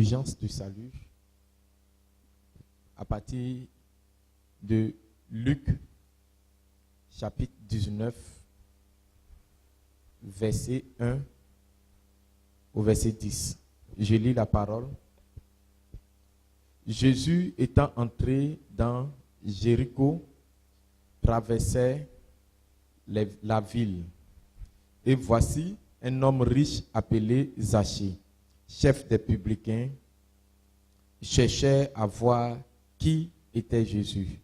l'urgence du salut à partir de Luc, chapitre 19, verset 1 au verset 10. Je lis la parole. Jésus étant entré dans Jéricho, traversait la ville. Et voici un homme riche appelé Zachée, chef des publicains, cherchait à voir qui était Jésus.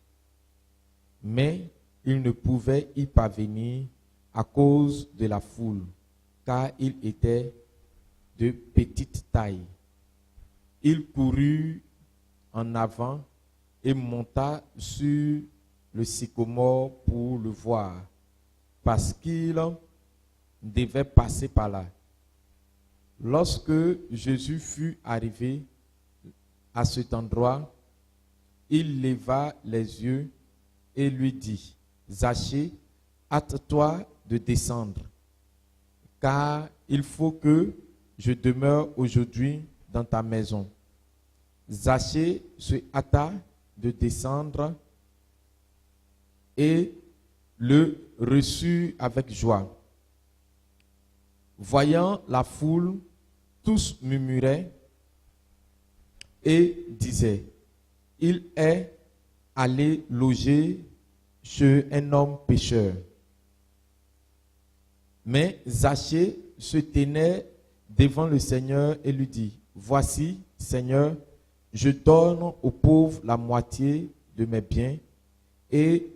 Mais il ne pouvait y parvenir à cause de la foule, car il était de petite taille. Il courut en avant et monta sur le sycomore pour le voir, parce qu'il devait passer par là. Lorsque Jésus fut arrivé à cet endroit, il leva les yeux et lui dit, « Zachée, hâte-toi de descendre, car il faut que je demeure aujourd'hui dans ta maison. » Zachée se hâta de descendre et le reçut avec joie. Voyant la foule, tous murmuraient et disaient, « Il est allé loger chez un homme pécheur. » Mais Zachée se tenait devant le Seigneur et lui dit, « Voici, Seigneur, je donne aux pauvres la moitié de mes biens, et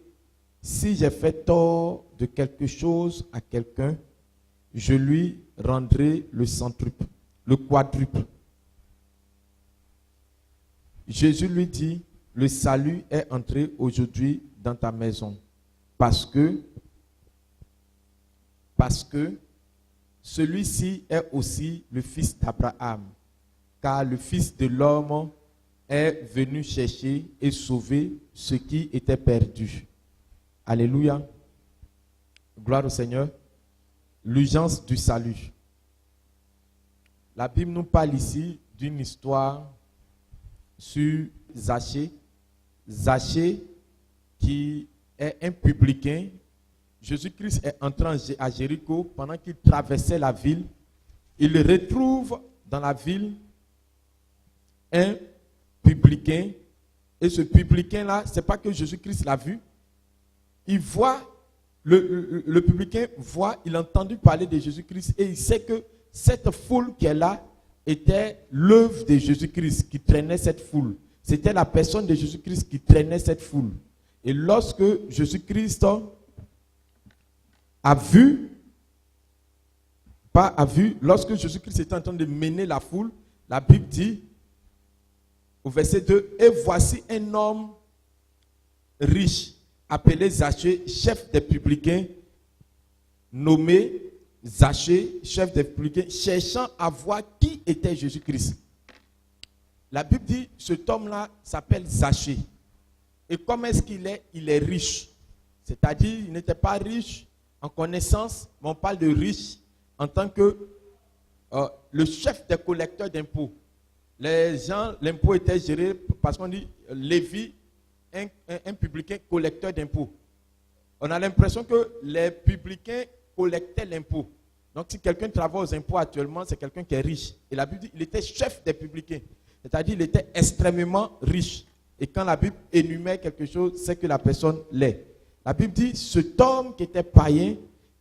si j'ai fait tort de quelque chose à quelqu'un, je lui rendrai le centuple, le quadruple. » Jésus lui dit, « Le salut est entré aujourd'hui dans ta maison, parce que celui-ci est aussi le fils d'Abraham, car le Fils de l'homme est venu chercher et sauver ce qui était perdu. » Alléluia. Gloire au Seigneur. L'urgence du salut. La Bible nous parle ici d'une histoire sur Zachée. Zachée qui est un publicain. Jésus-Christ est entré à Jéricho pendant qu'il traversait la ville. Il retrouve dans la ville un publicain. Et ce publicain-là, ce n'est pas que Jésus-Christ l'a vu. Il voit, le publicain voit, il a entendu parler de Jésus-Christ et il sait que cette foule qui est là était l'œuvre de Jésus-Christ qui traînait cette foule. C'était la personne de Jésus-Christ qui traînait cette foule. Et lorsque Jésus-Christ lorsque Jésus-Christ était en train de mener la foule, la Bible dit, au verset 2, « Et voici un homme riche, appelé Zachée, chef des publicains, nommé Zachée, chef des publicains, cherchant à voir qui était Jésus-Christ. » La Bible dit, cet homme-là s'appelle Zachée. Et comment est-ce qu'il est? Il est riche. C'est-à-dire, il n'était pas riche en connaissance, mais on parle de riche en tant que le chef des collecteurs d'impôts. Les gens, l'impôt était géré parce qu'on dit Lévi, un publicain collecteur d'impôts. On a l'impression que les publicains collectaient l'impôt. Donc si quelqu'un travaille aux impôts actuellement, c'est quelqu'un qui est riche. Et la Bible dit qu'il était chef des publicains. C'est-à-dire qu'il était extrêmement riche. Et quand la Bible énumère quelque chose, c'est que la personne l'est. La Bible dit, cet homme qui était païen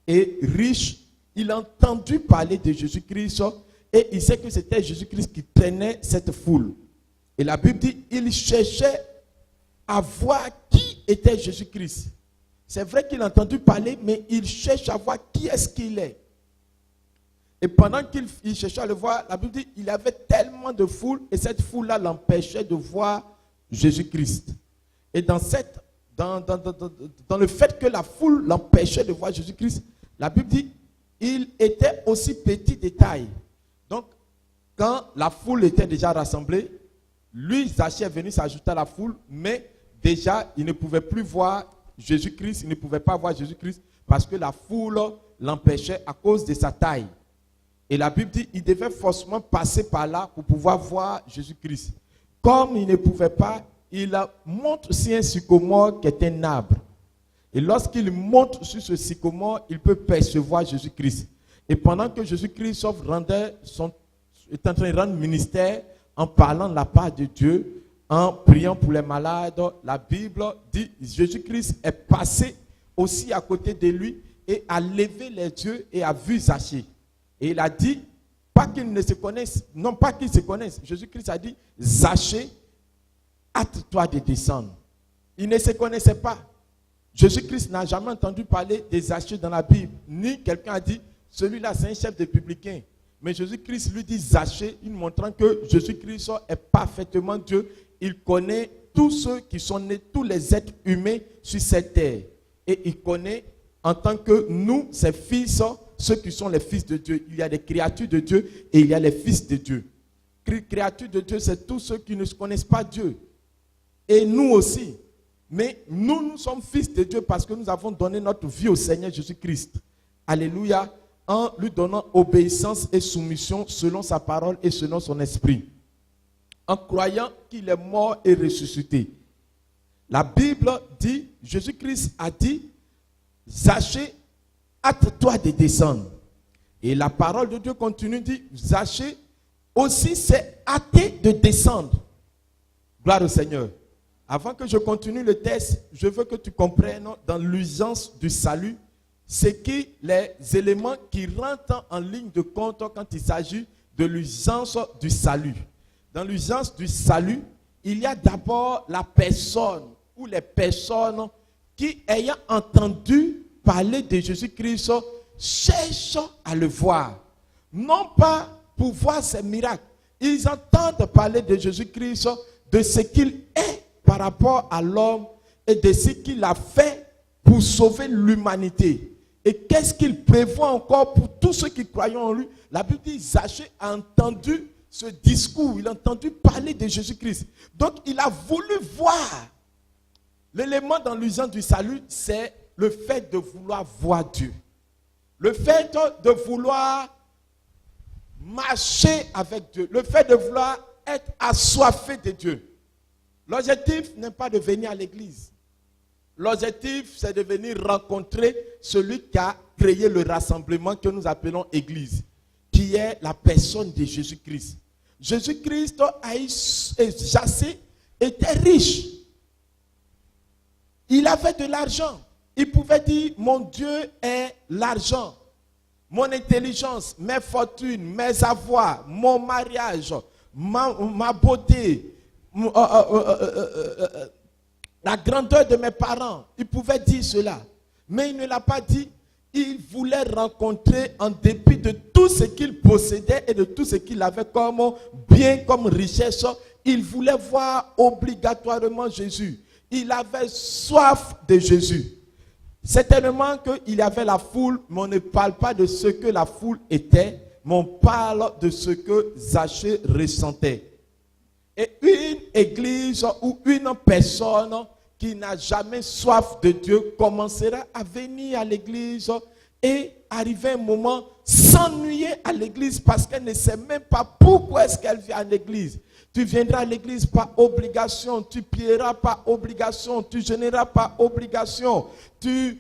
et riche, il a entendu parler de Jésus-Christ et il sait que c'était Jésus-Christ qui traînait cette foule. Et la Bible dit, il cherchait à voir qui était Jésus-Christ. C'est vrai qu'il a entendu parler, mais il cherche à voir qui est-ce qu'il est. Et pendant qu'il cherchait à le voir, la Bible dit, il y avait tellement de foule et cette foule-là l'empêchait de voir Jésus-Christ. Et dans le fait que la foule l'empêchait de voir Jésus-Christ, la Bible dit, il était aussi petit de taille. Donc, quand la foule était déjà rassemblée, lui, Zachée est venu s'ajouter à la foule, mais déjà, il ne pouvait plus voir Jésus-Christ, il ne pouvait pas voir Jésus-Christ parce que la foule l'empêchait à cause de sa taille. Et la Bible dit qu'il devait forcément passer par là pour pouvoir voir Jésus-Christ. Comme il ne pouvait pas, il monte sur un sycomore qui est un arbre. Et lorsqu'il monte sur ce sycomore, il peut percevoir Jésus-Christ. Et pendant que Jésus-Christ est en train de rendre ministère, en parlant de la part de Dieu, en priant pour les malades, la Bible dit que Jésus-Christ est passé aussi à côté de lui et a levé les yeux et a vu Zachée. Et il a dit, pas qu'ils ne se connaissent, non pas qu'ils se connaissent. Jésus-Christ a dit, Zachée, hâte-toi de descendre. Ils ne se connaissaient pas. Jésus-Christ n'a jamais entendu parler des Zachée dans la Bible. Ni quelqu'un a dit, celui-là c'est un chef de publicain. Mais Jésus-Christ lui dit Zachée, il montrant que Jésus-Christ est parfaitement Dieu. Il connaît tous ceux qui sont nés, tous les êtres humains sur cette terre. Et il connaît en tant que nous, ses fils, ceux qui sont les fils de Dieu. Il y a des créatures de Dieu et il y a les fils de Dieu. Créatures de Dieu, c'est tous ceux qui ne connaissent pas Dieu. Et nous aussi. Mais nous sommes fils de Dieu parce que nous avons donné notre vie au Seigneur Jésus-Christ. Alléluia. En lui donnant obéissance et soumission selon sa parole et selon son esprit. En croyant qu'il est mort et ressuscité. La Bible dit, Jésus-Christ a dit, Zachée, hâte-toi de descendre. Et la parole de Dieu continue, dit, Zachée aussi s'est hâté de descendre. Gloire au Seigneur. Avant que je continue le texte, je veux que tu comprennes dans l'urgence du salut, c'est qui les éléments qui rentrent en ligne de compte quand il s'agit de l'urgence du salut. Dans l'urgence du salut, il y a d'abord la personne ou les personnes qui, ayant entendu parler de Jésus-Christ, cherchent à le voir. Non pas pour voir ses miracles. Ils entendent parler de Jésus-Christ, de ce qu'il est par rapport à l'homme et de ce qu'il a fait pour sauver l'humanité. Et qu'est-ce qu'il prévoit encore pour tous ceux qui croient en lui? La Bible dit, Zachée a entendu ce discours, il a entendu parler de Jésus-Christ. Donc il a voulu voir. L'élément dans l'urgence du salut, c'est le fait de vouloir voir Dieu. Le fait de vouloir marcher avec Dieu. Le fait de vouloir être assoiffé de Dieu. L'objectif n'est pas de venir à l'église. L'objectif, c'est de venir rencontrer celui qui a créé le rassemblement que nous appelons Église, qui est la personne de Jésus-Christ. Jésus-Christ Zachée était riche. Il avait de l'argent. Il pouvait dire, mon Dieu est l'argent. Mon intelligence, mes fortunes, mes avoirs, mon mariage, ma beauté, la grandeur de mes parents. Il pouvait dire cela. Mais il ne l'a pas dit. Il voulait rencontrer, en dépit de tout ce qu'il possédait et de tout ce qu'il avait comme bien, comme richesse, il voulait voir obligatoirement Jésus. Il avait soif de Jésus. Certainement qu'il y avait la foule, mais on ne parle pas de ce que la foule était, mais on parle de ce que Zachée ressentait. Et une église ou une personne qui n'a jamais soif de Dieu commencera à venir à l'église et arriver un moment s'ennuyer à l'église parce qu'elle ne sait même pas pourquoi est-ce qu'elle vient à l'église. Tu viendras à l'église par obligation, tu prieras par obligation, tu jeûneras par obligation, tu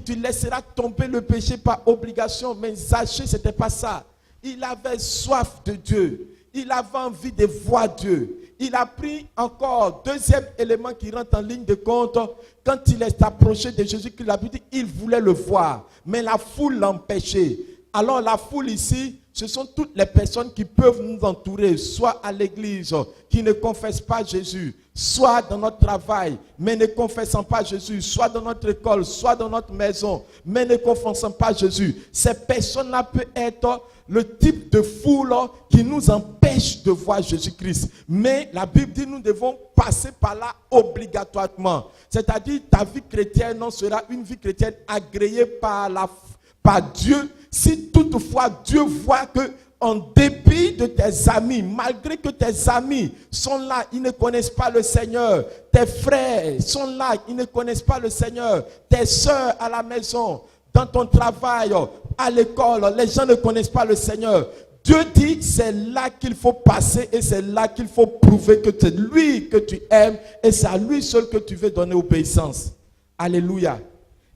laisseras tomber le péché par obligation. Mais Zachée, ce n'était pas ça. Il avait soif de Dieu. Il avait envie de voir Dieu. Il a pris encore, deuxième élément qui rentre en ligne de compte, quand il est approché de Jésus-Christ, la Bible dit qu'il voulait le voir, mais la foule l'empêchait. Alors la foule ici, ce sont toutes les personnes qui peuvent nous entourer, soit à l'église, qui ne confessent pas Jésus, soit dans notre travail, mais ne confessant pas Jésus, soit dans notre école, soit dans notre maison, mais ne confessant pas Jésus. Ces personnes-là peuvent être le type de foule qui nous empêche de voir Jésus-Christ. Mais la Bible dit que nous devons passer par là obligatoirement. C'est-à-dire ta vie chrétienne sera une vie chrétienne agréée par Dieu. Si toutefois Dieu voit que en dépit de tes amis, malgré que tes amis sont là, ils ne connaissent pas le Seigneur. Tes frères sont là, ils ne connaissent pas le Seigneur. Tes soeurs à la maison, dans ton travail, à l'école, les gens ne connaissent pas le Seigneur. Dieu dit, c'est là qu'il faut passer et c'est là qu'il faut prouver que c'est lui que tu aimes et c'est à lui seul que tu veux donner obéissance. Alléluia.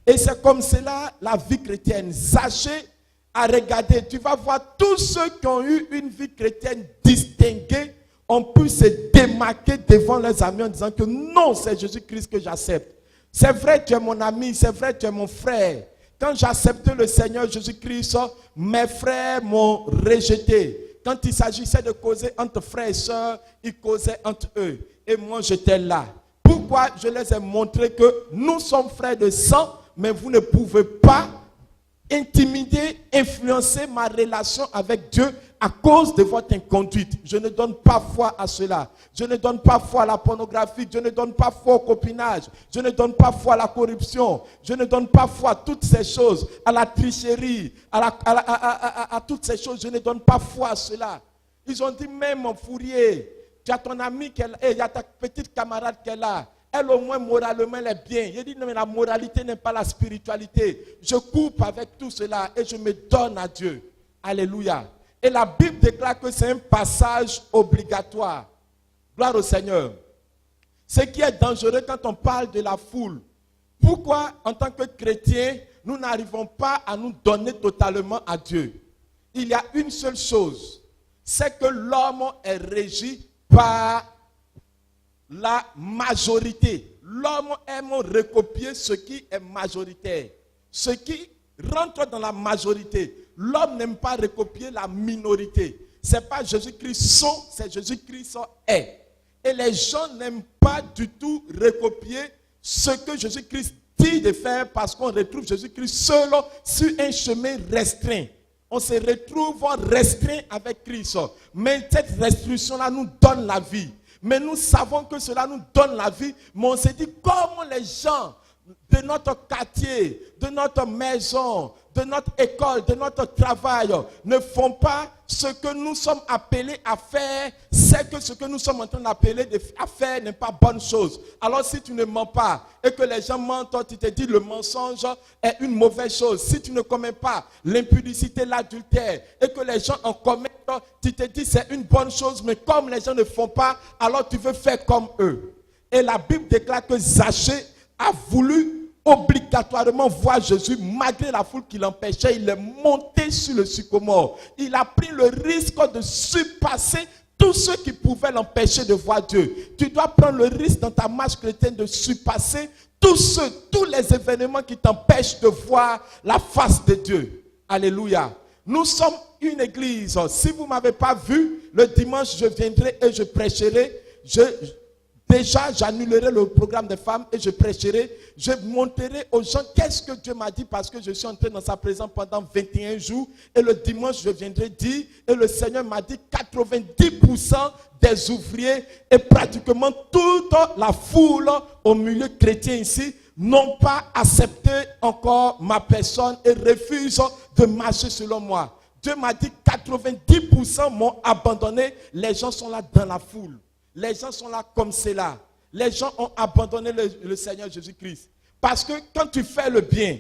Et c'est comme cela la vie chrétienne. Sachez à regarder, tu vas voir tous ceux qui ont eu une vie chrétienne distinguée ont pu se démarquer devant leurs amis en disant que non, c'est Jésus-Christ que j'accepte. C'est vrai, tu es mon ami, c'est vrai, tu es mon frère. Quand j'ai accepté le Seigneur Jésus-Christ, mes frères m'ont rejeté. Quand il s'agissait de causer entre frères et sœurs, ils causaient entre eux. Et moi, j'étais là. Pourquoi? Je les ai montré que nous sommes frères de sang, mais vous ne pouvez pas intimider, influencer ma relation avec Dieu à cause de votre inconduite. Je ne donne pas foi à cela. Je ne donne pas foi à la pornographie. Je ne donne pas foi au copinage. Je ne donne pas foi à la corruption. Je ne donne pas foi à toutes ces choses, à la tricherie, à toutes ces choses. Je ne donne pas foi à cela. Ils ont dit, même mon Fourier, tu as ton ami, il y a ta petite camarade qui est là. Elle au moins moralement elle est bien. Je dis non mais la moralité n'est pas la spiritualité. Je coupe avec tout cela et je me donne à Dieu. Alléluia. Et la Bible déclare que c'est un passage obligatoire. Gloire au Seigneur. Ce qui est dangereux quand on parle de la foule. Pourquoi en tant que chrétiens nous n'arrivons pas à nous donner totalement à Dieu? Il y a une seule chose. C'est que l'homme est régi par la majorité. L'homme aime recopier ce qui est majoritaire. Ce qui rentre dans la majorité. L'homme n'aime pas recopier la minorité. Ce n'est pas Jésus-Christ sont, c'est Jésus-Christ est. Et les gens n'aiment pas du tout recopier ce que Jésus-Christ dit de faire parce qu'on retrouve Jésus-Christ seul sur un chemin restreint. On se retrouve restreint avec Christ. Mais cette restriction-là nous donne la vie. Mais nous savons que cela nous donne la vie. Mais on se dit comment les gens de notre quartier, de notre maison, de notre école, de notre travail ne font pas ce que nous sommes appelés à faire. C'est que ce que nous sommes en train d'appeler à faire n'est pas bonne chose. Alors si tu ne mens pas et que les gens mentent, tu te dis le mensonge est une mauvaise chose. Si tu ne commets pas l'impudicité, l'adultère et que les gens en commettent, tu te dis c'est une bonne chose. Mais comme les gens ne font pas, alors tu veux faire comme eux. Et la Bible déclare que Zachée a voulu obligatoirement voir Jésus malgré la foule qui l'empêchait. Il est monté sur le sycomore. Il a pris le risque de surpasser tous ceux qui pouvaient l'empêcher de voir Dieu. Tu dois prendre le risque dans ta marche chrétienne de surpasser tous les événements qui t'empêchent de voir la face de Dieu. Alléluia. Nous sommes une église. Si vous ne m'avez pas vu, le dimanche je viendrai et je prêcherai. Déjà, j'annulerai le programme des femmes et je prêcherai. Je montrerai aux gens qu'est-ce que Dieu m'a dit parce que je suis entré dans sa présence pendant 21 jours. Et le dimanche, je viendrai dire, et le Seigneur m'a dit 90% des ouvriers et pratiquement toute la foule au milieu chrétien ici n'ont pas accepté encore ma personne et refusent de marcher selon moi. Dieu m'a dit 90% m'ont abandonné. Les gens sont là dans la foule. Les gens sont là comme cela. Les gens ont abandonné le Seigneur Jésus-Christ. Parce que quand tu fais le bien,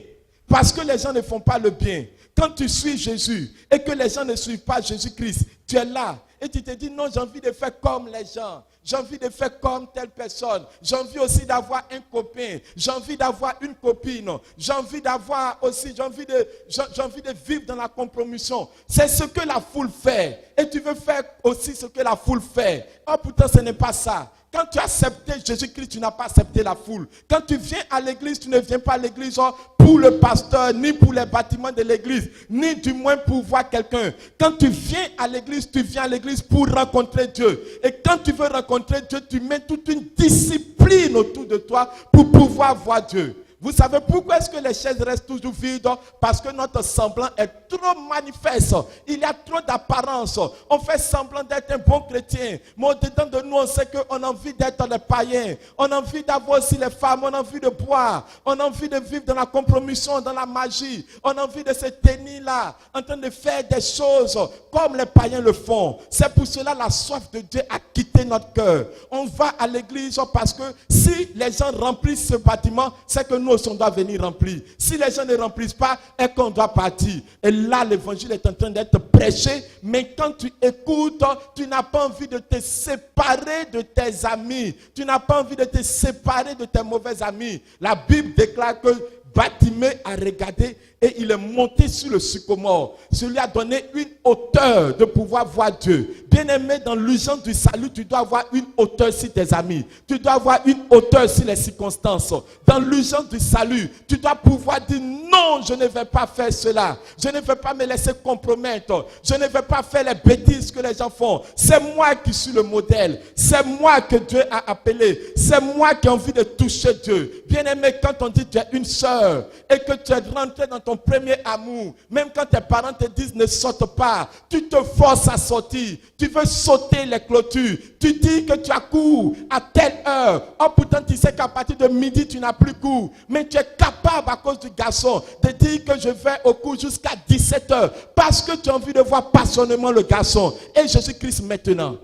parce que les gens ne font pas le bien, quand tu suis Jésus et que les gens ne suivent pas Jésus-Christ, tu es là et tu te dis non, j'ai envie de faire comme les gens. J'ai envie de faire comme telle personne. J'ai envie aussi d'avoir un copain. J'ai envie d'avoir une copine. J'ai envie d'avoir aussi, j'ai envie de vivre dans la compromission. C'est ce que la foule fait. Et tu veux faire aussi ce que la foule fait. Oh, pourtant, ce n'est pas ça. Quand tu as accepté Jésus-Christ, tu n'as pas accepté la foule. Quand tu viens à l'église, tu ne viens pas à l'église pour le pasteur, ni pour les bâtiments de l'église, ni du moins pour voir quelqu'un. Quand tu viens à l'église, tu viens à l'église pour rencontrer Dieu. Et quand tu veux rencontrer Dieu, tu mets toute une discipline autour de toi pour pouvoir voir Dieu. Vous savez pourquoi est-ce que les chaises restent toujours vides? Parce que notre semblant est trop manifeste. Il y a trop d'apparence. On fait semblant d'être un bon chrétien. Mais au-dedans de nous, on sait qu'on a envie d'être des païens. On a envie d'avoir aussi les femmes. On a envie de boire. On a envie de vivre dans la compromission, dans la magie. On a envie de se tenir là, en train de faire des choses comme les païens le font. C'est pour cela la soif de Dieu a quitté notre cœur. On va à l'église parce que si les gens remplissent ce bâtiment, c'est que nous aussi on doit venir remplir. Si les gens ne remplissent pas, et qu'on doit partir. Et là, l'évangile est en train d'être prêché. Mais quand tu écoutes, tu n'as pas envie de te séparer de tes amis. Tu n'as pas envie de te séparer de tes mauvais amis. La Bible déclare que Bartimée a regardé et il est monté sur le sycomore. Ce lui a donné une hauteur de pouvoir voir Dieu. Bien-aimé, dans l'urgence du salut, tu dois avoir une hauteur sur tes amis. Tu dois avoir une hauteur sur les circonstances. Dans l'urgence du salut, tu dois pouvoir dire non, je ne vais pas faire cela. Je ne vais pas me laisser compromettre. Je ne vais pas faire les bêtises que les gens font. C'est moi qui suis le modèle. C'est moi que Dieu a appelé. C'est moi qui ai envie de toucher Dieu. Bien-aimé, quand on dit tu es une sœur et que tu es rentré dans ton premier amour, même quand tes parents te disent ne saute pas, tu te forces à sortir. Tu veux sauter les clôtures. Tu dis que tu as cours à telle heure. Oh, pourtant, tu sais qu'à partir de midi, tu n'as plus cours. Mais tu es capable, à cause du garçon, de dire que je vais au cours jusqu'à 17 heures. Parce que tu as envie de voir passionnément le garçon. Et Jésus-Christ maintenant.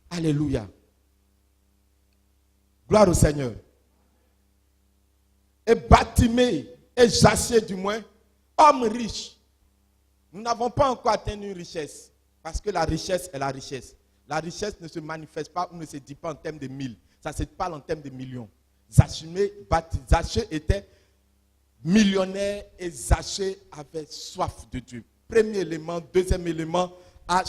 Alléluia. Gloire au Seigneur. Et Bartimée, et Zaché du moins, homme riche. Nous n'avons pas encore atteint une richesse. Parce que la richesse est la richesse. La richesse ne se manifeste pas ou ne se dit pas en termes de mille. Ça se parle en termes de millions. Zaché était millionnaire et Zaché avait soif de Dieu. Premier élément. Deuxième élément, a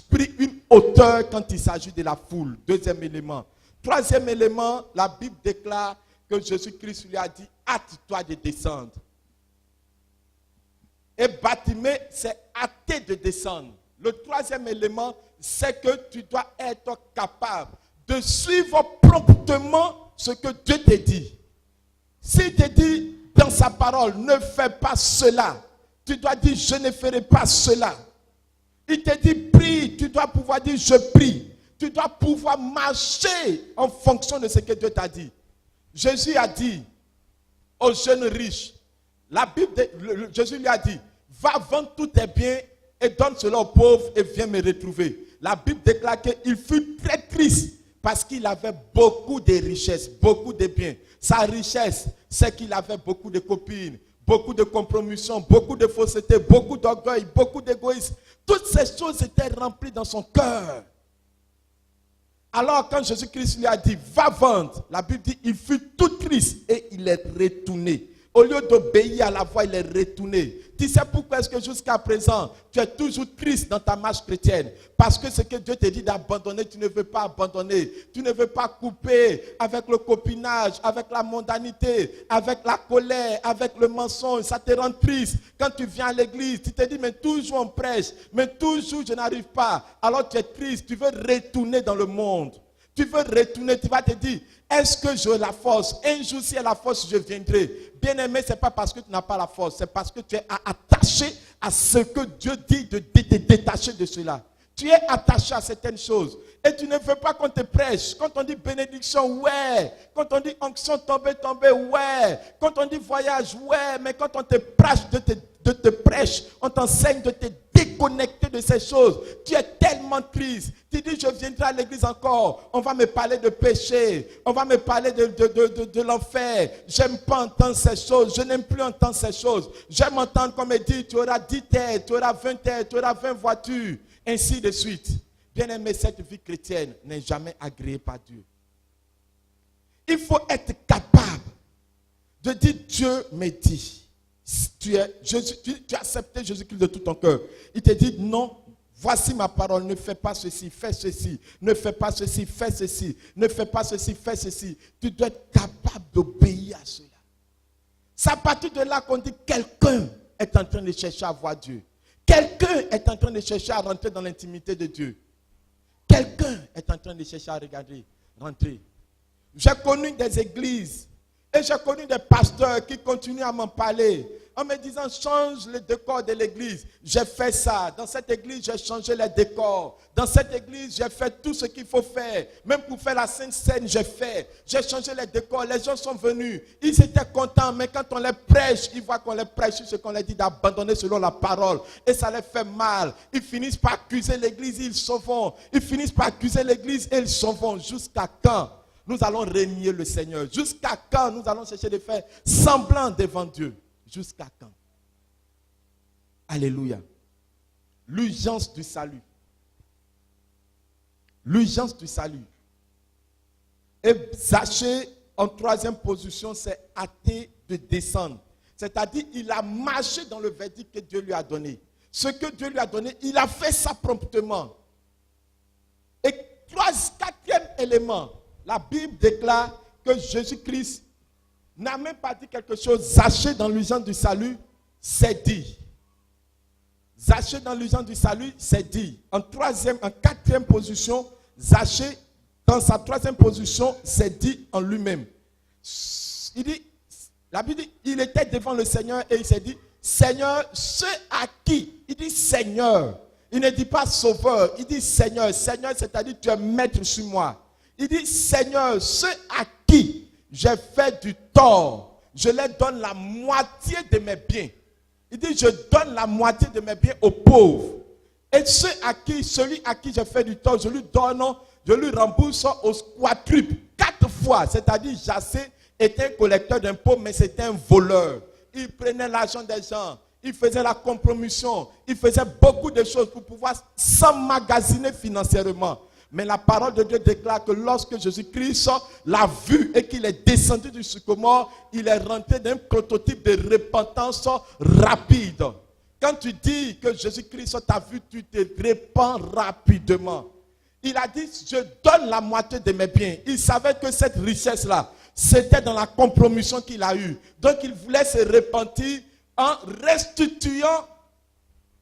pris une hauteur quand il s'agit de la foule. Deuxième élément. Troisième élément, la Bible déclare que Jésus-Christ lui a dit, hâte-toi de descendre. Et Bartimée s'est hâté de descendre. Le troisième élément, c'est que tu dois être capable de suivre promptement ce que Dieu te dit. S'il te dit dans sa parole, ne fais pas cela, tu dois dire, je ne ferai pas cela. Il te dit, prie, tu dois pouvoir dire, je prie. Tu dois pouvoir marcher en fonction de ce que Dieu t'a dit. Jésus a dit aux jeunes riches, Jésus lui a dit, va vendre tous tes biens et donne cela aux pauvres et viens me retrouver. La Bible déclare qu'il fut très triste parce qu'il avait beaucoup de richesses, beaucoup de biens. Sa richesse, c'est qu'il avait beaucoup de copines, beaucoup de compromissions, beaucoup de fausseté, beaucoup d'orgueil, beaucoup d'égoïsme. Toutes ces choses étaient remplies dans son cœur. Alors quand Jésus-Christ lui a dit, va vendre, la Bible dit, il fut tout triste et il est retourné. Au lieu d'obéir à la voix, il est retourné. Tu sais pourquoi est-ce que jusqu'à présent, tu es toujours triste dans ta marche chrétienne? Parce que ce que Dieu te dit d'abandonner, tu ne veux pas abandonner. Tu ne veux pas couper avec le copinage, avec la mondanité, avec la colère, avec le mensonge. Ça te rend triste. Quand tu viens à l'église, tu te dis, mais toujours on prêche, mais toujours je n'arrive pas. Alors tu es triste, tu veux retourner dans le monde. Tu veux retourner, tu vas te dire, est-ce que j'ai la force? Un jour, si j'ai la force, je viendrai. Bien-aimé, ce n'est pas parce que tu n'as pas la force, c'est parce que tu es attaché à ce que Dieu dit de te détacher de cela. Tu es attaché à certaines choses. Et tu ne veux pas qu'on te prêche. Quand on dit bénédiction, ouais. Quand on dit onction, tomber, ouais. Quand on dit voyage, ouais. Mais quand on te prêche, on t'enseigne de te déconnecter de ces choses. Tu es tellement triste. Tu dis, je viendrai à l'église encore. On va me parler de péché. On va me parler de l'enfer. J'aime pas entendre ces choses. Je n'aime plus entendre ces choses. J'aime entendre qu'on me dit, tu auras 10 terres, tu auras 20 terres, tu auras 20 voitures. Ainsi de suite. Bien-aimé, cette vie chrétienne n'est jamais agréée par Dieu. Il faut être capable de dire, Dieu me dit. Tu as accepté Jésus-Christ de tout ton cœur. Il te dit, non, voici ma parole, ne fais pas ceci, fais ceci. Ne fais pas ceci, fais ceci. Ne fais pas ceci, fais ceci. Tu dois être capable d'obéir à cela. C'est à partir de là qu'on dit, quelqu'un est en train de chercher à voir Dieu. Quelqu'un est en train de chercher à rentrer dans l'intimité de Dieu. Quelqu'un est en train de chercher à regarder, rentrer. J'ai connu des églises et j'ai connu des pasteurs qui continuent à m'en parler en me disant, change le décor de l'église. J'ai fait ça. Dans cette église, j'ai changé les décors. Dans cette église, j'ai fait tout ce qu'il faut faire. Même pour faire la Sainte Seine, j'ai fait. J'ai changé les décors. Les gens sont venus. Ils étaient contents. Mais quand on les prêche, ils voient qu'on les prêche sur ce qu'on leur dit d'abandonner selon la parole. Et ça les fait mal. Ils finissent par accuser l'église, ils s'en vont. Ils finissent par accuser l'église et ils s'en vont. Jusqu'à quand? nous allons régner le Seigneur? Jusqu'à quand nous allons chercher de faire semblant devant Dieu? Jusqu'à quand? Alléluia. L'urgence du salut. L'urgence du salut. Et Zachée, en troisième position, c'est hâté de descendre. C'est-à-dire, il a marché dans le verdict que Dieu lui a donné. Ce que Dieu lui a donné, il a fait ça promptement. Et quatrième élément, la Bible déclare que Jésus-Christ n'a même pas dit quelque chose. Zachée dans l'urgence du salut, c'est dit. Zachée dans l'urgence du salut, c'est dit. En quatrième position, Zachée, dans sa troisième position, c'est dit en lui-même. Il dit, la Bible dit, il était devant le Seigneur et il s'est dit, Seigneur, ceux à qui? Il dit Seigneur. Il ne dit pas sauveur, il dit Seigneur. Seigneur, c'est-à-dire tu es maître sur moi. Il dit Seigneur, ceux à qui j'ai fait du tort, je leur donne la moitié de mes biens. Il dit je donne la moitié de mes biens aux pauvres. Et celui à qui j'ai fait du tort, je lui rembourse au quadruple, 4 fois. C'est-à-dire Jacé était un collecteur d'impôts, mais c'était un voleur. Il prenait l'argent des gens. Il faisait la compromission. Il faisait beaucoup de choses pour pouvoir s'emmagasiner financièrement. Mais la parole de Dieu déclare que lorsque Jésus-Christ l'a vu et qu'il est descendu du sycomore, il est rentré d'un prototype de repentance rapide. Quand tu dis que Jésus-Christ t'a vu, tu te répands rapidement. Il a dit, je donne la moitié de mes biens. Il savait que cette richesse-là, c'était dans la compromission qu'il a eue. Donc il voulait se repentir en restituant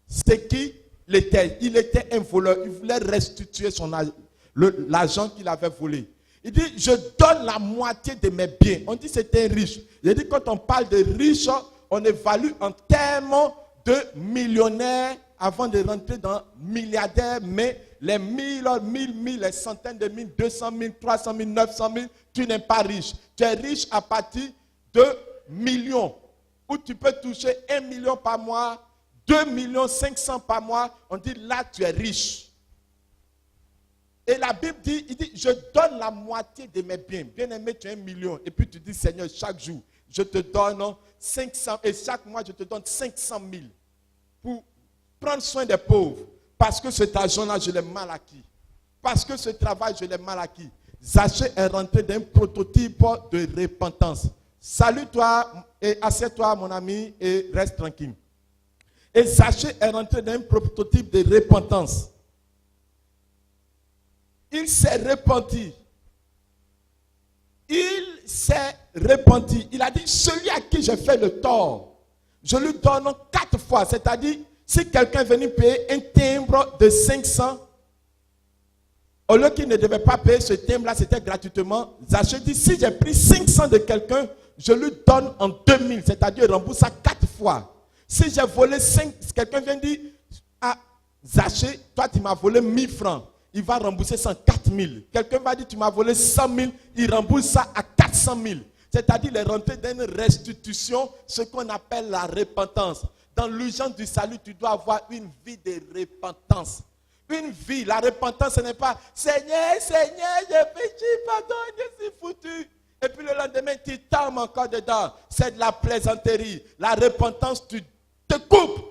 ce qu'il était. Il était un voleur. Il voulait restituer l'argent qu'il avait volé. Il dit, je donne la moitié de mes biens. On dit c'était riche. Il dit, quand on parle de riche, on évalue en termes de millionnaires avant de rentrer dans milliardaires, mais les 1000, les centaines de mille, 200 000, 300 000, 900 000, tu n'es pas riche. Tu es riche à partir de millions, où tu peux toucher 1 million par mois, 2 millions 500 par mois. On dit là, tu es riche. Et la Bible dit, il dit, je donne la moitié de mes biens. Bien aimé, tu as 1 million. Et puis tu dis, Seigneur, chaque jour, je te donne 500, et chaque mois, je te donne 500 000 pour prendre soin des pauvres. Parce que cet argent-là, je l'ai mal acquis. Parce que ce travail, je l'ai mal acquis. Zachée est rentré d'un prototype de repentance. Salue-toi et assieds-toi, mon ami, et reste tranquille. Et Zachée est rentré d'un prototype de repentance. Il s'est repenti. Il s'est repenti. Il a dit, celui à qui j'ai fait le tort, je lui donne 4 fois. C'est-à-dire, si quelqu'un est venu payer un timbre de 500, au lieu qu'il ne devait pas payer ce timbre-là, c'était gratuitement. Zachée dit, si j'ai pris 500 de quelqu'un, je lui donne en 2000, c'est-à-dire il rembourse ça 4 fois. Si j'ai volé 5, quelqu'un vient dire, ah, Zachée, toi tu m'as volé 1000 francs, il va rembourser ça en 4000. Quelqu'un va dire, tu m'as volé 100 000, il rembourse ça à 400 000. C'est-à-dire, il est rentré dans une restitution, ce qu'on appelle la repentance. Dans l'urgence du salut, tu dois avoir une vie de repentance. Une vie, la repentance, ce n'est pas Seigneur, Seigneur, j'ai péché, pardon, je suis foutu. Et puis le lendemain, tu tombes encore dedans. C'est de la plaisanterie. La repentance, tu te coupes.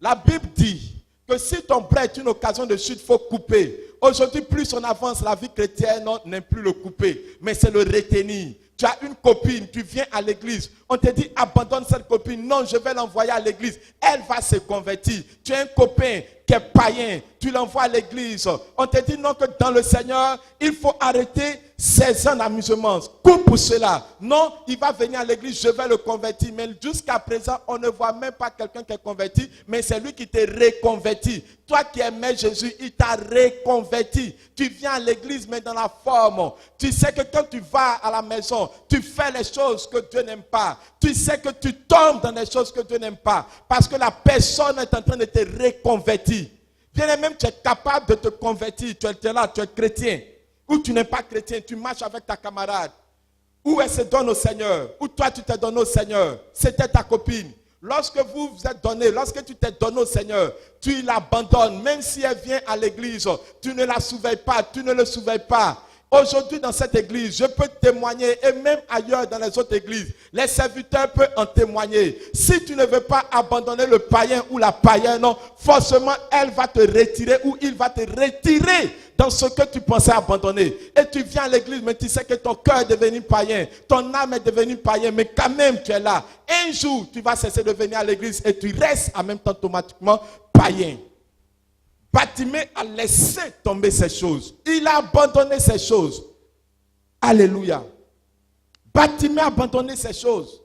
La Bible dit que si ton bras est une occasion de chute, il faut couper. Aujourd'hui, plus on avance, la vie chrétienne n'est plus le couper, mais c'est le retenir. Tu as une copine, tu viens à l'église. On te dit, abandonne cette copine. Non, je vais l'envoyer à l'église. Elle va se convertir. Tu as un copain qui est païen. Tu l'envoies à l'église. On te dit, non, que dans le Seigneur, il faut arrêter 16 ans d'amusement. Coupe pour cela. Non, il va venir à l'église, je vais le convertir. Mais jusqu'à présent, on ne voit même pas quelqu'un qui est converti, mais c'est lui qui t'est reconverti. Toi qui aimais Jésus, il t'a reconverti. Tu viens à l'église, mais dans la forme. Tu sais que quand tu vas à la maison, tu fais les choses que Dieu n'aime pas. Tu sais que tu tombes dans des choses que Dieu n'aime pas. Parce que la personne est en train de te reconvertir. Bien même, tu es capable de te convertir. Tu es là, tu es chrétien. Ou tu n'es pas chrétien, tu marches avec ta camarade. Ou elle se donne au Seigneur. Ou toi, tu t'es donné au Seigneur. C'était ta copine. Lorsque vous vous êtes donné, lorsque tu t'es donné au Seigneur, tu l'abandonnes. Même si elle vient à l'église, tu ne la surveilles pas, tu ne le surveilles pas. Aujourd'hui, dans cette église, je peux témoigner, et même ailleurs dans les autres églises, les serviteurs peuvent en témoigner. Si tu ne veux pas abandonner le païen ou la païenne, non, forcément, elle va te retirer ou il va te retirer dans ce que tu pensais abandonner. Et tu viens à l'église, mais tu sais que ton cœur est devenu païen, ton âme est devenue païen, mais quand même, tu es là. Un jour, tu vas cesser de venir à l'église et tu restes en même temps automatiquement païen. Bartimée a laissé tomber ces choses. Il a abandonné ces choses. Alléluia. Bartimée a abandonné ces choses.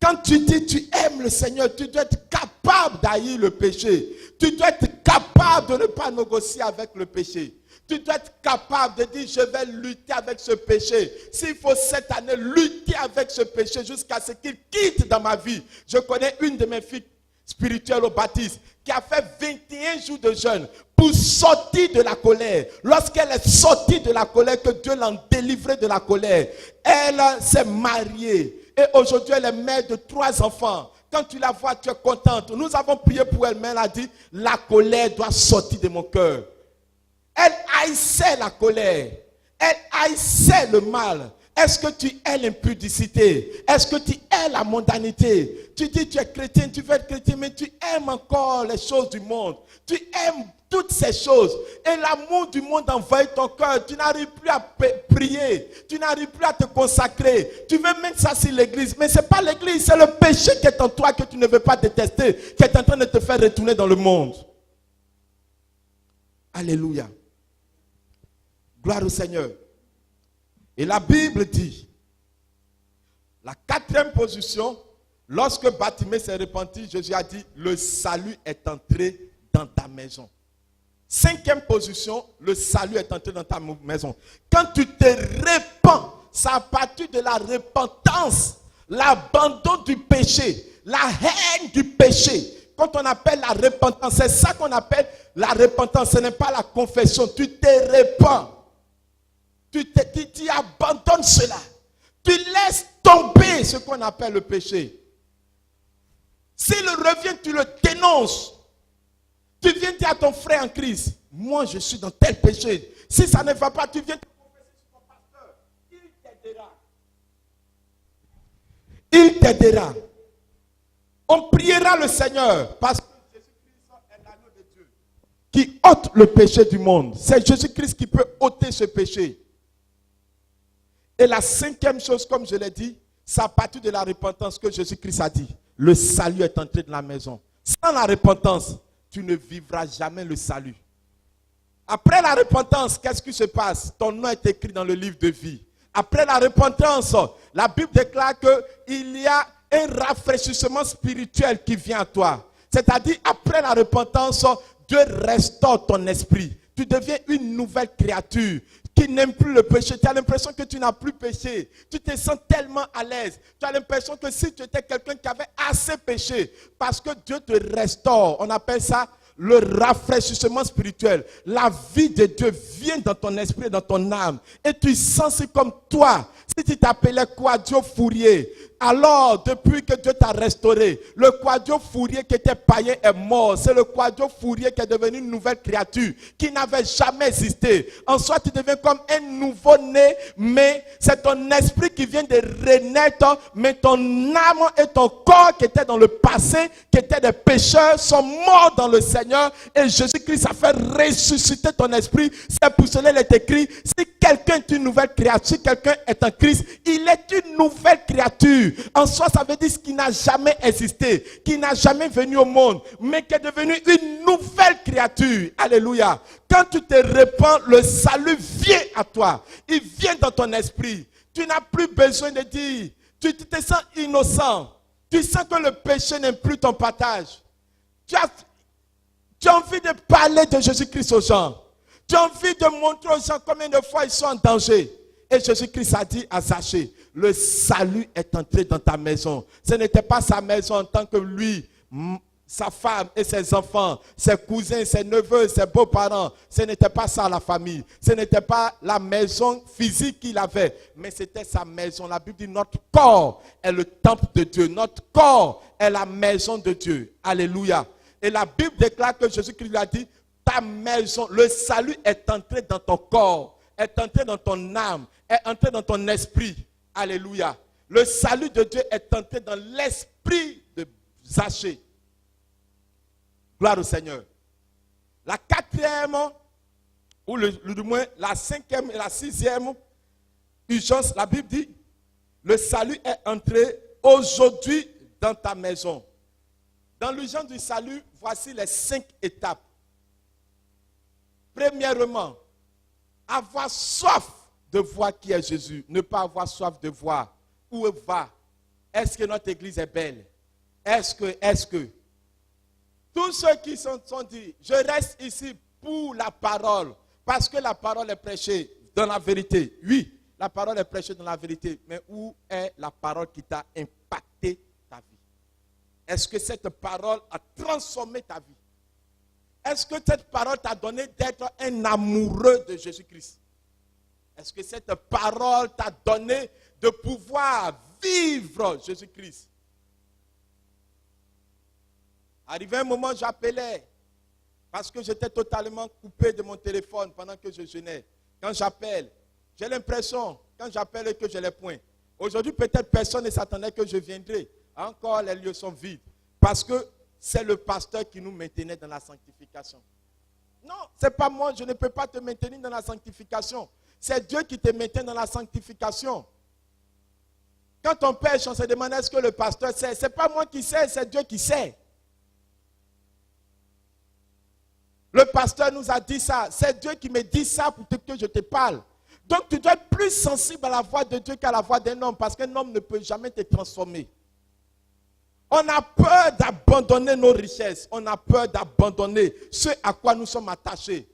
Quand tu dis tu aimes le Seigneur, tu dois être capable d'haïr le péché. Tu dois être capable de ne pas négocier avec le péché. Tu dois être capable de dire je vais lutter avec ce péché. S'il faut cette année lutter avec ce péché jusqu'à ce qu'il quitte dans ma vie. Je connais une de mes filles spirituelles au baptiste qui a fait 21 jours de jeûne pour sortir de la colère. Lorsqu'elle est sortie de la colère, que Dieu l'a délivrée de la colère, elle s'est mariée. Et aujourd'hui, elle est mère de 3 enfants. Quand tu la vois, tu es contente. Nous avons prié pour elle, mais elle a dit, la colère doit sortir de mon cœur. Elle haïssait la colère. Elle haïssait le mal. Est-ce que tu hais l'impudicité? Est-ce que tu hais la mondanité? Tu dis tu es chrétien, tu veux être chrétien, mais tu aimes encore les choses du monde. Tu aimes toutes ces choses. Et l'amour du monde envahit ton cœur. Tu n'arrives plus à prier. Tu n'arrives plus à te consacrer. Tu veux mettre ça sur l'église. Mais ce n'est pas l'église, c'est le péché qui est en toi que tu ne veux pas détester, qui est en train de te faire retourner dans le monde. Alléluia. Gloire au Seigneur. Et la Bible dit, la 4e position, lorsque Bartimée s'est repenti, Jésus a dit, le salut est entré dans ta maison. 5e position, le salut est entré dans ta maison. Quand tu te répands, c'est à partir de la repentance, l'abandon du péché, la haine du péché. Quand on appelle la repentance, c'est ça qu'on appelle la repentance. Ce n'est pas la confession. Tu te répands. Tu abandonnes cela. Tu laisses tomber ce qu'on appelle le péché. S'il revient, tu le dénonces. Tu viens dire à ton frère en Christ, moi je suis dans tel péché. Si ça ne va pas, tu viens te confesser sur ton pasteur. Il t'aidera. Il t'aidera. On priera le Seigneur parce que Jésus-Christ est l'agneau de Dieu qui ôte le péché du monde. C'est Jésus-Christ qui peut ôter ce péché. Et la 5e chose, comme je l'ai dit, c'est à partir de la repentance que Jésus-Christ a dit. Le salut est entré dans la maison. Sans la repentance, tu ne vivras jamais le salut. Après la repentance, qu'est-ce qui se passe? Ton nom est écrit dans le livre de vie. Après la repentance, la Bible déclare qu'il y a un rafraîchissement spirituel qui vient à toi. C'est-à-dire, après la repentance, Dieu restaure ton esprit. Tu deviens une nouvelle créature qui n'aime plus le péché. Tu as l'impression que tu n'as plus péché. Tu te sens tellement à l'aise. Tu as l'impression que si tu étais quelqu'un qui avait assez péché, parce que Dieu te restaure, on appelle ça le rafraîchissement spirituel. La vie de Dieu vient dans ton esprit, dans ton âme. Et tu sens, c'est comme toi. Si tu t'appelais Quadio Fourier, alors depuis que Dieu t'a restauré, le Quadio Fourier qui était païen est mort. C'est le Quadio Fourier qui est devenu une nouvelle créature, qui n'avait jamais existé. En soi, tu deviens comme un nouveau-né, mais c'est ton esprit qui vient de renaître, mais ton âme et ton corps qui étaient dans le passé, qui étaient des pécheurs, sont morts dans le Seigneur. Et Jésus-Christ a fait ressusciter ton esprit. C'est pour cela qu'il est écrit, si quelqu'un est une nouvelle créature, si quelqu'un est en Christ, il est une nouvelle créature. En soi, ça veut dire ce qui n'a jamais existé, qui n'a jamais venu au monde, mais qui est devenu une nouvelle créature. Alléluia. Quand tu te répands, le salut vient à toi. Il vient dans ton esprit. Tu n'as plus besoin de dire, tu te sens innocent. Tu sens que le péché n'est plus ton partage. Tu as envie de parler de Jésus-Christ aux gens. Tu as envie de montrer aux gens combien de fois ils sont en danger. Et Jésus-Christ a dit à Zachée, le salut est entré dans ta maison. Ce n'était pas sa maison en tant que lui, sa femme et ses enfants, ses cousins, ses neveux, ses beaux-parents. Ce n'était pas ça la famille. Ce n'était pas la maison physique qu'il avait, mais c'était sa maison. La Bible dit notre corps est le temple de Dieu. Notre corps est la maison de Dieu. Alléluia. Et la Bible déclare que Jésus-Christ lui a dit, ta maison, le salut est entré dans ton corps. est entré dans ton âme, est entré dans ton esprit. Alléluia. Le salut de Dieu est entré dans l'esprit de Zachée. Gloire au Seigneur. La quatrième, ou du moins la cinquième et la sixième urgence, la Bible dit, le salut est entré aujourd'hui dans ta maison. Dans l'urgence du salut, voici les 5 étapes. Premièrement, avoir soif de voir qui est Jésus. Ne pas avoir soif de voir où il va. Est-ce que notre église est belle? Est-ce que tous ceux qui sont dit, je reste ici pour la parole, parce que la parole est prêchée dans la vérité. Oui, la parole est prêchée dans la vérité, mais où est la parole qui t'a impacté ta vie? Est-ce que cette parole a transformé ta vie? Est-ce que cette parole t'a donné d'être un amoureux de Jésus-Christ? Est-ce que cette parole t'a donné de pouvoir vivre Jésus-Christ? Arrivé un moment, j'appelais parce que j'étais totalement coupé de mon téléphone pendant que je jeûnais. Quand j'appelle, j'ai l'impression, quand j'appelle, que je les pointe. Aujourd'hui, peut-être personne ne s'attendait que je viendrais. Encore, les lieux sont vides. Parce que c'est le pasteur qui nous maintenait dans la sanctification. Non, ce n'est pas moi, je ne peux pas te maintenir dans la sanctification. C'est Dieu qui te maintient dans la sanctification. Quand on pêche, on se demande est-ce que le pasteur sait. Ce n'est pas moi qui sais, c'est Dieu qui sait. Le pasteur nous a dit ça. C'est Dieu qui me dit ça pour que je te parle. Donc tu dois être plus sensible à la voix de Dieu qu'à la voix d'un homme. Parce qu'un homme ne peut jamais te transformer. On a peur d'abandonner nos richesses. On a peur d'abandonner ce à quoi nous sommes attachés.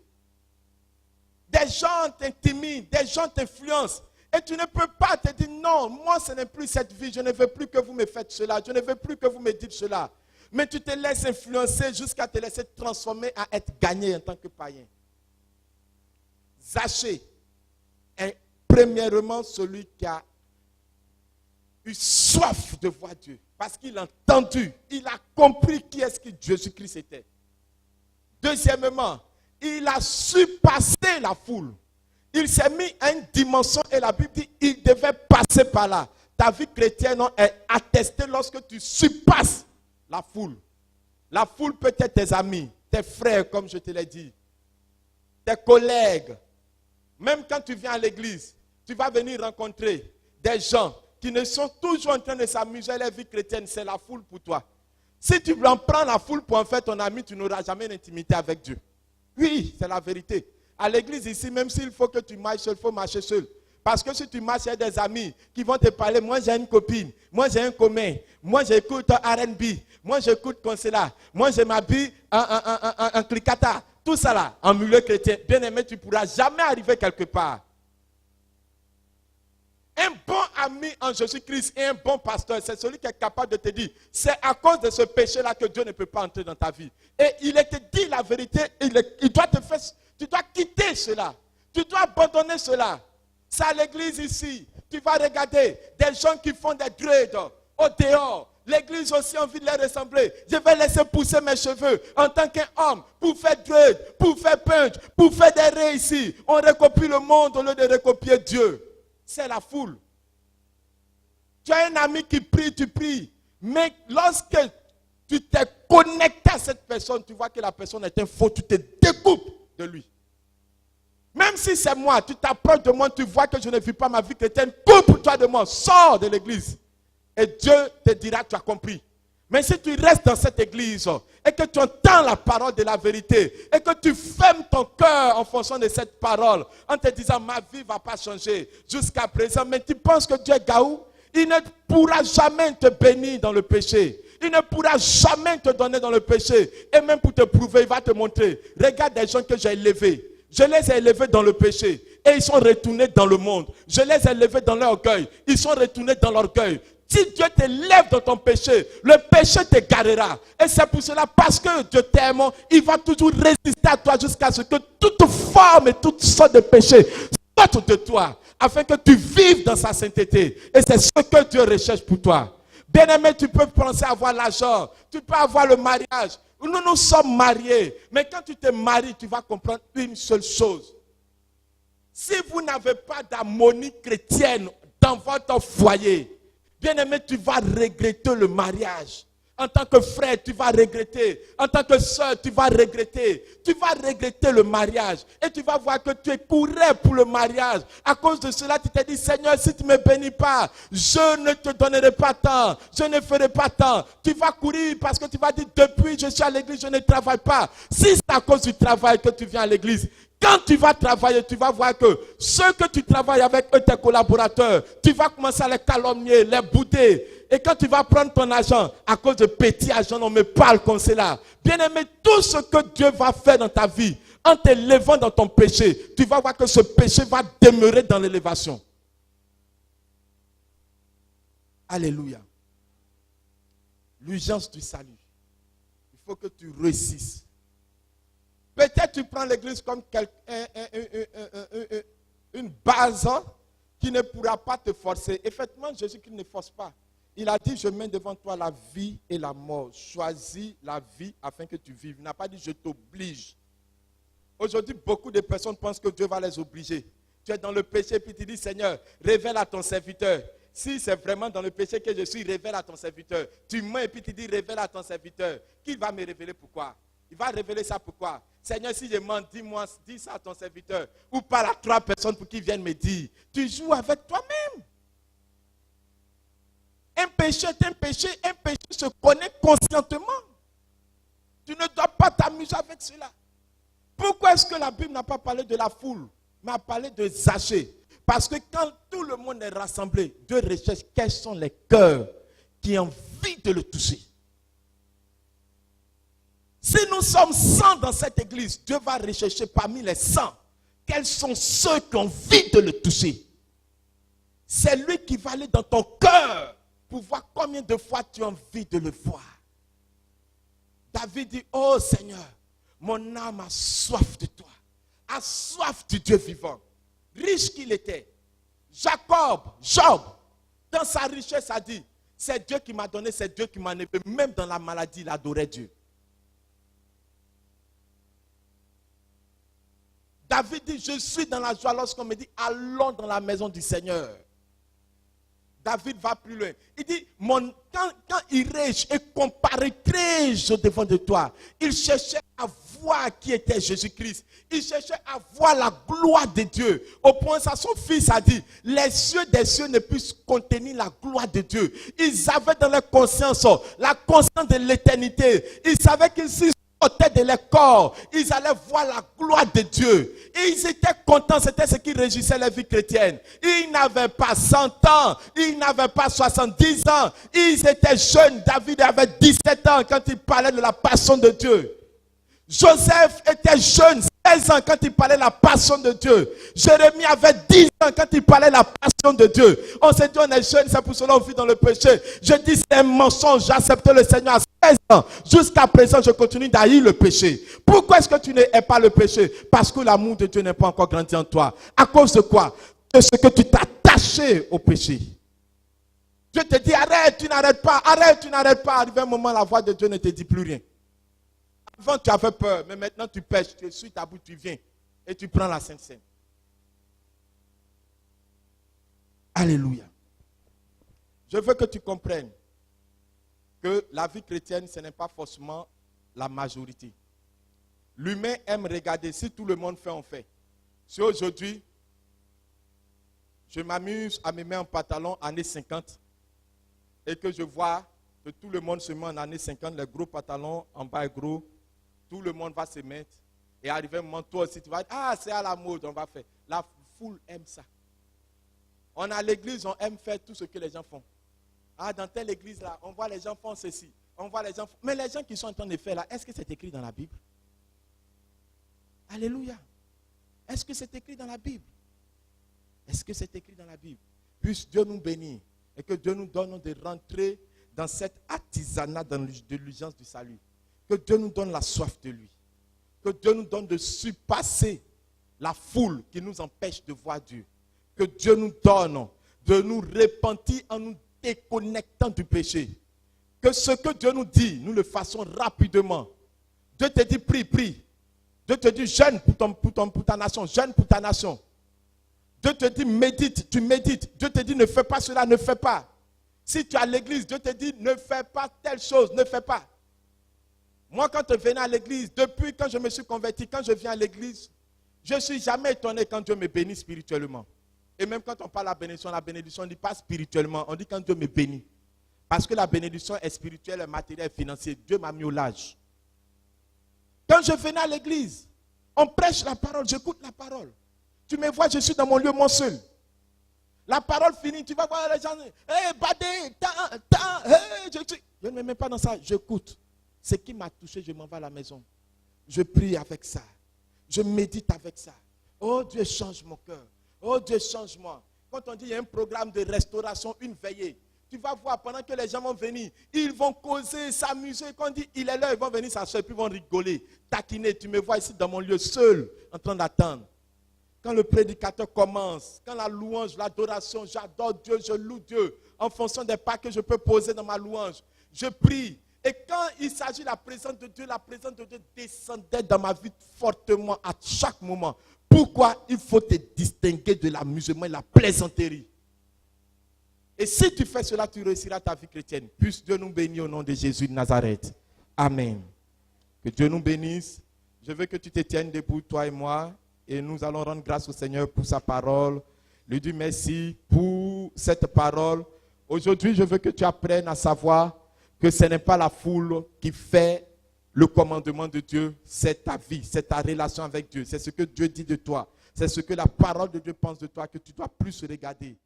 Des gens t'intimident, des gens t'influencent. Et tu ne peux pas te dire non, moi ce n'est plus cette vie. Je ne veux plus que vous me faites cela. Je ne veux plus que vous me dites cela. Mais tu te laisses influencer jusqu'à te laisser transformer à être gagné en tant que païen. Zachée est premièrement celui qui a eu soif de voir Dieu. Parce qu'il a entendu, il a compris qui est-ce que Jésus-Christ était. Deuxièmement, il a su passer la foule. Il s'est mis à une dimension et la Bible dit il devait passer par là. Ta vie chrétienne est attestée lorsque tu surpasses la foule. La foule peut être tes amis, tes frères, comme je te l'ai dit, tes collègues. Même quand tu viens à l'église, tu vas venir rencontrer des gens qui ne sont toujours en train de s'amuser à la vie chrétienne. C'est la foule pour toi. Si tu en prends la foule pour en faire ton ami, tu n'auras jamais d'intimité avec Dieu. Oui, c'est la vérité. À l'église ici, même s'il faut que tu marches seul, il faut marcher seul. Parce que si tu marches, il y a des amis qui vont te parler. Moi, j'ai une copine. Moi, j'ai un commun. Moi, j'écoute R&B. Moi, j'écoute comme cela. Moi, je m'habille en clicata. Tout ça là, en milieu chrétien. Bien aimé, tu ne pourras jamais arriver quelque part. Un bon ami en Jésus-Christ et un bon pasteur, c'est celui qui est capable de te dire, c'est à cause de ce péché-là que Dieu ne peut pas entrer dans ta vie. Et il te dit la vérité, il doit te faire, tu dois quitter cela. Tu dois abandonner cela. C'est à l'église ici. Tu vas regarder des gens qui font des dreads au dehors. L'église aussi a envie de les ressembler. Je vais laisser pousser mes cheveux en tant qu'homme pour faire dread, pour faire punch, pour faire des raies ici. On recopie le monde au lieu de recopier Dieu. C'est la foule. Tu as un ami qui prie, tu pries. Mais lorsque tu t'es connecté à cette personne, tu vois que la personne est un faux, tu te découpes de lui. Même si c'est moi, tu t'approches de moi, tu vois que je ne vis pas ma vie chrétienne, coupe-toi de moi, sors de l'église. Et Dieu te dira, tu as compris. Mais si tu restes dans cette église et que tu entends la parole de la vérité et que tu fermes ton cœur en fonction de cette parole, en te disant, ma vie ne va pas changer jusqu'à présent, mais tu penses que Dieu est gaou, il ne pourra jamais te bénir dans le péché. Il ne pourra jamais te donner dans le péché. Et même pour te prouver, il va te montrer. Regarde des gens que j'ai élevés. Je les ai élevés dans le péché et ils sont retournés dans le monde. Je les ai élevés dans l'orgueil. Ils sont retournés dans l'orgueil. Si Dieu te lève dans ton péché, le péché t'égarera. Et c'est pour cela, parce que Dieu t'aime, il va toujours résister à toi jusqu'à ce que toute forme et toutes sortes de péchés sortent de toi, afin que tu vives dans sa sainteté. Et c'est ce que Dieu recherche pour toi. Bien-aimé, tu peux penser avoir l'argent, tu peux avoir le mariage. Nous sommes mariés, mais quand tu te maries, tu vas comprendre une seule chose. Si vous n'avez pas d'harmonie chrétienne dans votre foyer, bien-aimé, tu vas regretter le mariage. En tant que frère, tu vas regretter. En tant que soeur, tu vas regretter. Tu vas regretter le mariage. Et tu vas voir que tu es coureur pour le mariage. À cause de cela, tu te dis, Seigneur, si tu ne me bénis pas, je ne te donnerai pas tant. Je ne ferai pas tant. Tu vas courir parce que tu vas dire, depuis je suis à l'église, je ne travaille pas. Si c'est à cause du travail que tu viens à l'église, quand tu vas travailler, tu vas voir que ceux que tu travailles avec eux, tes collaborateurs, tu vas commencer à les calomnier, les bouder. Et quand tu vas prendre ton argent, à cause de petits argent, on me parle comme cela. Bien aimé, tout ce que Dieu va faire dans ta vie, en t'élevant dans ton péché, tu vas voir que ce péché va demeurer dans l'élévation. Alléluia. L'urgence du salut. Il faut que tu réussisses. Peut-être tu prends l'église comme une base qui ne pourra pas te forcer. Effectivement, Jésus-Christ ne force pas. Il a dit, je mets devant toi la vie et la mort. Choisis la vie afin que tu vives. Il n'a pas dit, je t'oblige. Aujourd'hui, beaucoup de personnes pensent que Dieu va les obliger. Tu es dans le péché, puis tu dis, Seigneur, révèle à ton serviteur. Si c'est vraiment dans le péché que je suis, révèle à ton serviteur. Tu mens et puis tu dis, révèle à ton serviteur. Qui va me révéler pourquoi? Il va révéler ça pourquoi? Seigneur, si je mens, dis-moi, dis ça à ton serviteur. Ou par à 3 personnes pour qu'ils viennent me dire. Tu joues avec toi-même. Un péché est un péché se connaît conscientement. Tu ne dois pas t'amuser avec cela. Pourquoi est-ce que la Bible n'a pas parlé de la foule, mais a parlé de Zachée? Parce que quand tout le monde est rassemblé, Dieu recherche quels sont les cœurs qui ont envie de le toucher. Si nous sommes 100 dans cette église, Dieu va rechercher parmi les 100 quels sont ceux qui ont envie de le toucher. C'est lui qui va aller dans ton cœur pour voir combien de fois tu as envie de le voir. David dit, oh Seigneur, mon âme a soif de toi, a soif du Dieu vivant. Riche qu'il était, Job, dans sa richesse a dit, c'est Dieu qui m'a donné, c'est Dieu qui m'a élevé. Même dans la maladie, il adorait Dieu. David dit, je suis dans la joie lorsqu'on me dit, allons dans la maison du Seigneur. David va plus loin. Il dit, quand irai-je et comparaîtrai-je devant de toi? Il cherchait à voir qui était Jésus-Christ. Il cherchait à voir la gloire de Dieu. Au point où son fils a dit, les cieux des cieux ne puissent contenir la gloire de Dieu. Ils avaient dans leur conscience la conscience de l'éternité. Ils savaient qu'ils de leur corps, ils allaient voir la gloire de Dieu. Et ils étaient contents, c'était ce qui régissait la vie chrétienne. Ils n'avaient pas 100 ans, ils n'avaient pas 70 ans, ils étaient jeunes. David avait 17 ans quand il parlait de la passion de Dieu. Joseph était jeune, 16 ans quand il parlait de la passion de Dieu. Jérémie avait 10 ans quand il parlait de la passion de Dieu. On s'est dit on est jeune, c'est pour cela qu'on vit dans le péché. Je dis c'est un mensonge, j'ai accepté le Seigneur à 16 ans. Jusqu'à présent, je continue d'haïr le péché. Pourquoi est-ce que tu n'aimes pas le péché? Parce que l'amour de Dieu n'est pas encore grandi en toi. À cause de quoi? De ce que tu t'es attaché au péché. Dieu te dit arrête, tu n'arrêtes pas, arrête, tu n'arrêtes pas. Arrivé un moment, la voix de Dieu ne te dit plus rien. Avant, tu avais peur, mais maintenant, tu pêches, tu suis ta bouche, tu viens et tu prends la Sainte Seine. Alléluia. Je veux que tu comprennes que la vie chrétienne, ce n'est pas forcément la majorité. L'humain aime regarder. Si tout le monde fait, on fait. Si aujourd'hui, je m'amuse à me mettre en pantalon années 50 et que je vois que tout le monde se met en années 50, les gros pantalons en bas gros, tout le monde va se mettre. Et arrivé un moment, toi aussi, tu vas dire, ah, c'est à la mode, on va faire. La foule aime ça. On a l'église, on aime faire tout ce que les gens font. Ah, dans telle église là, on voit les gens font ceci. On voit les gens. Mais les gens qui sont en train de faire là, est-ce que c'est écrit dans la Bible? Alléluia. Est-ce que c'est écrit dans la Bible? Est-ce que c'est écrit dans la Bible? Puisse Dieu nous bénir et que Dieu nous donne de rentrer dans cet artisanat de l'urgence du salut. Que Dieu nous donne la soif de lui. Que Dieu nous donne de surpasser la foule qui nous empêche de voir Dieu. Que Dieu nous donne de nous repentir en nous déconnectant du péché. Que ce que Dieu nous dit, nous le fassons rapidement. Dieu te dit prie, prie. Dieu te dit jeûne pour ta nation, jeûne pour ta nation. Dieu te dit médite, tu médites. Dieu te dit ne fais pas cela, ne fais pas. Si tu es à l'église, Dieu te dit ne fais pas telle chose, ne fais pas. Moi, quand je venais à l'église, depuis quand je me suis converti, quand je viens à l'église, je ne suis jamais étonné quand Dieu me bénit spirituellement. Et même quand on parle de la bénédiction, on ne dit pas spirituellement, on dit quand Dieu me bénit. Parce que la bénédiction est spirituelle, matérielle, financière. Dieu m'a mis au large. Quand je venais à l'église, on prêche la parole, j'écoute la parole. Tu me vois, je suis dans mon lieu, mon seul. La parole finie, tu vas voir les gens. Hey, badé, je ne me mets pas dans ça, j'écoute. Ce qui m'a touché, je m'en vais à la maison. Je prie avec ça. Je médite avec ça. Oh Dieu, change mon cœur. Oh Dieu, change-moi. Quand on dit qu'il y a un programme de restauration, une veillée, tu vas voir pendant que les gens vont venir, ils vont causer, s'amuser. Quand on dit il est là, ils vont venir s'asseoir, puis ils vont rigoler, taquiner. Tu me vois ici dans mon lieu seul, en train d'attendre. Quand le prédicateur commence, quand la louange, l'adoration, j'adore Dieu, je loue Dieu, en fonction des pas que je peux poser dans ma louange, je prie. Et quand il s'agit de la présence de Dieu descendait dans ma vie fortement à chaque moment. Pourquoi il faut te distinguer de l'amusement et la plaisanterie? Et si tu fais cela, tu réussiras ta vie chrétienne. Puisse Dieu nous bénir au nom de Jésus de Nazareth. Amen. Que Dieu nous bénisse. Je veux que tu te tiennes debout, toi et moi. Et nous allons rendre grâce au Seigneur pour sa parole. Lui dire merci pour cette parole. Aujourd'hui, je veux que tu apprennes à savoir que ce n'est pas la foule qui fait le commandement de Dieu, c'est ta vie, c'est ta relation avec Dieu. C'est ce que Dieu dit de toi. C'est ce que la parole de Dieu pense de toi, que tu dois plus regarder.